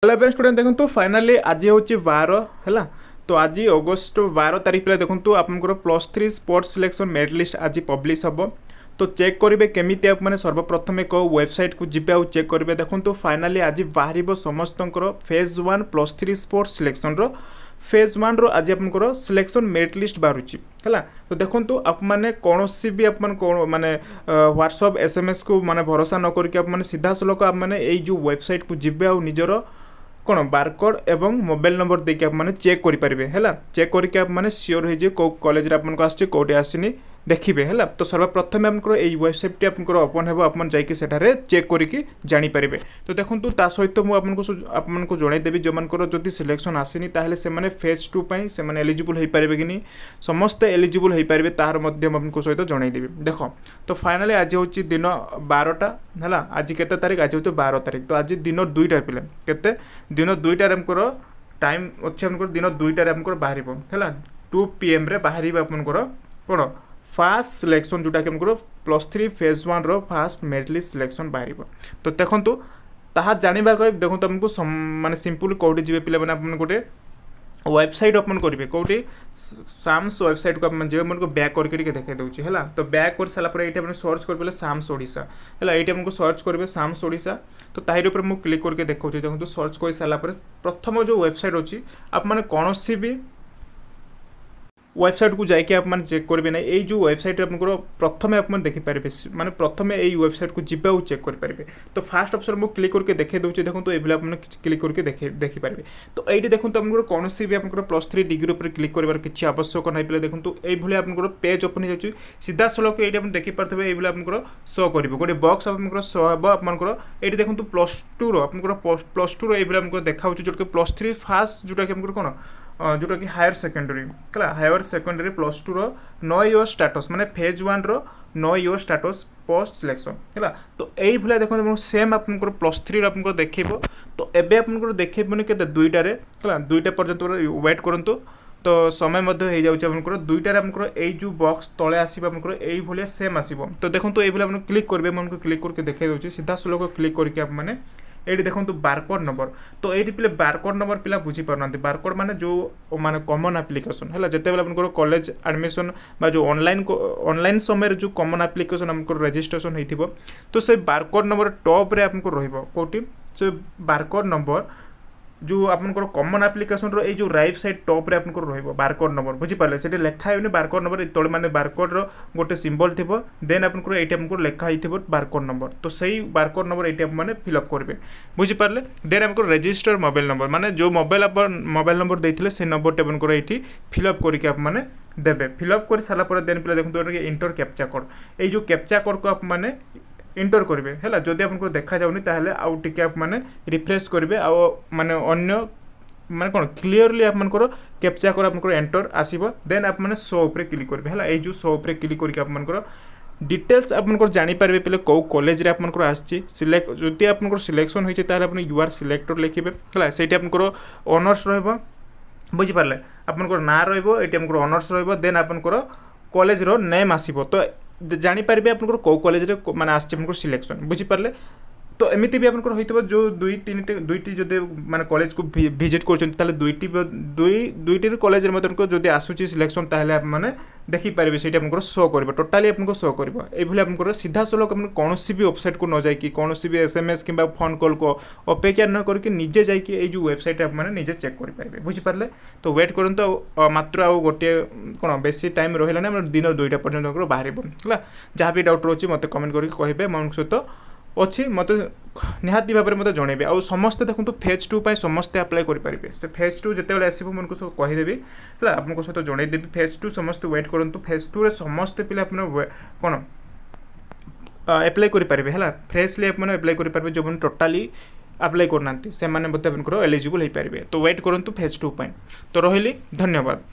Hello student देखो finally आज हूँ 12 है। तो आज अगस्ट 12 तारीख पे देखो आपंकर +3 स्पोर्ट्स सिलेक्शन मेरिट लिस्ट आज पब्लिश हम। तो चेक करेंगे केमी आप मैंने सर्वप्रथमे को वेबसाइट को जी आउ चेक करेंगे। देखो फाइनाली आज बाहर समस्त फेज 1 +3 स्पोर्ट्स सिलेक्शन फेज 1 रो आज आपंकर सिलेक्शन मेरिट लिस्ट बाहर है। तो देखो आप मैंने कौन भी आप माने व्हाट्सअप SMS को माने भरोसा न करके आप मैंने सीधा सलख आप मैंने जो वेबसाइट को जी आउ निजर कौन बारकोड एवं मोबाइल नंबर देखिए आप मैंने चेक करेंगे है। चेक करके आप मैंने सियोर हो कौ कॉलेज आपको आसुच्ची कौटे आसनी देखिए है। तो सर्वप्रथम आपको यही वेबसाइट आपको ओपन हो आप जाकि चेक करके जानीपर। तो देखो ता सहित मुझे आपको जनईदेवी जो मानकर सिलेक्शन आसनी ताहले से फेज 2 से एलिजिबल हो पारे कि नहीं समस्त एलिजिबल हो पारे तार आपको सहित जनईदेवी। देख तो फाइनाली आज हूँ दिन 12टा है। आज के तारीख आज हूँ 12 तारीख। तो आज दिन 2टार पे के दिन 2टार आमको टाइम अच्छे आमको दिन 2टार आमको बाहर है 2 PM रे बाहर आपंकर कौन फास्ट सिलेक्शन जोटा कि हमको +3 फेज 1 रो फास्ट मेरिट लिस्ट सिलेक्शन बाहर। तो देखो ताहा जानिबा कह देखो तुमको माने सिंपल कौटी जी पे मैंने गोटे वेबसाइट ओपन करेंगे कौटी साम्स वेबसाइट को आप जो मैं बैक करके देखा दूसरी है। तो बैक कर सारापर ये मैंने सर्च कर साम्स ओडिशा है ये हमको सर्च करेंगे साम्स ओडिशा। तो ताहिर ऊपर मुझे क्लिक करके देखा देखो सर्च कर सारापर प्रथम जो वेबसाइट अच्छी आप मैंने कौन भी वेबसाइट को जाकि आप चेक करेंगे ना ये जो वेबसाइट आपको प्रथम आप देखिपारे माने प्रथम यही वेबसाइट को जी चेक करेंगे। तो फास्ट ऑप्शन मुझे क्लिक करके देखे दूसरी देखो तो ये आप क्लिक करके देखिपारे। तो ये देखो आपको कौन भी आप +3 डिग्री पर क्लिक कर किसी आवश्यक नहीं पे देखो ये आपको पेज ओपन हो सीधा सलख ये देखिपारे ये आपको शो कर गोटे बक्स आपको शो हे आपको ये देखो +2 आपको +2 ये आपको देखा जोटा +3 फास्ट जोटा कि कौन जोटा कि हायर सेकेंडरी है हायर सेकेंडरी +2 रो नो योर स्टाटस माने फेज 1 रो know your status post selection है। तो यही भाया देखो सेम आप +3 आपको देखे। तो एबे आपको देखे के 2टार है 2टा पर्यंत वेट करूँ। तो समय हो जाऊँगी 2टार आपको यही जो बॉक्स तले आसो आपको यही भाया सेम आसो। तो देखो ये आप क्लिक करेंगे मुझे क्लिक करके देखा दूसरी सीधा सलख क्लिक करके आप मैंने ये देखो बारकोड नंबर। तो ये पे बारकोड नंबर पिला बुझीपार बारकोड माने जो माने कॉमन एप्लिकेशन है जिते आपको कॉलेज एडमिशन जो ऑनलाइन समय जो कॉमन एप्लिकेशन हमको रजिस्ट्रेशन होती। तो से बारकोड नंबर टॉप रे आपको रोटी से बारकोड नंबर जो आपंकर कॉमन एप्लिकेशन रो जो राइट साइड टॉप रे आपको रहिबो बारकोड नंबर बुझीपारे से लिखा है बारकोड नंबर तले माने बारकोड रो गोटे सिंबल थी देन आपको ये आपको लिखा हो बारकोड नंबर। तो सही बारकोड नंबर ये मैंने फिलअप करेंगे बुझीपारे। देन आपको रजिस्टर मोबाइल नंबर माने जो मोबाइल नंबर देते से नंबर आपको ये फिलअप करके आप मैंने देवे। फिलअप कर सारापर देन पे देखो इंटर कैप्चा कोड ये कैप्चा कोड को आप मैंने इंटर करेंगे है। जदि आपको देखा जाऊनी ताहले आउ टिके आप माने रिफ्रेश करेंगे आउ माने अन्य माने कौन क्लीयरली आपंकर कैप्चा कोड आपको एंटर आसो। देन आप मैंने शो उपर क्लिक करेंगे है ये शो उपर क्लिक करके आपंकर डिटेल्स आपको जानीपारे पे कौ कॉलेज रे आपंकर आसी सिलेक्ट जदि आपंकर सिलेक्शन होती है आप यू आर सिलेक्टेड लिखे है से आपंकर ऑनर्स रहा बुझीपारे आपंकर ना रही ऑनर्स रहा देन आपंकर कॉलेज रो नेम आसो। तो जानीपारे आपंकर कौ कॉलेज माने आसो सिलेक्शन बुझीपारे। तो एमती भी आपंकर होता जो दुईटी जब माने कॉलेज को विजिट कर दुईटी कॉलेज जब आसूँ सिलेक्शन ताहले आप माने देखिपारे से आपको शो कर टोटाली आपको शो कर ये आपको सीधा सलख आप कौन भी वेबसाइट को न जाकि कौन भी SMS कि फोन कॉल को अपेक्षा न करके निजे जाकि जो वेबसाइट आप मैंने निजे चेक करेंगे बुझीपारे। तो वेट करूँ तो मात्र आउ गोटे कौन बेसी टाइम रहा दिन 2टा पर्यटन बाहर है जहाँ भी डाउट रोचे मत कमेंट करके कहे मो सहित अच्छी मत निहाती भाव में मत जनइबे। आ समस्ते देखो फेज 2 समस्ते अप्लाई करेंगे से फेज 2 जिते आसो मुझे कहीदेवी है आपको सहित जनईदेवी फेज 2 समस्त वेट करूँ। फेज 2 रे समस्ते पे कौन एप्लाई करेंगे है फ्रेशली आपने एप्लाई करेंगे जो टोटाली अप्लाई करना से एलिजिबल हो पारे। तो वेट करूँ फेज 2 तो रही धन्यवाद।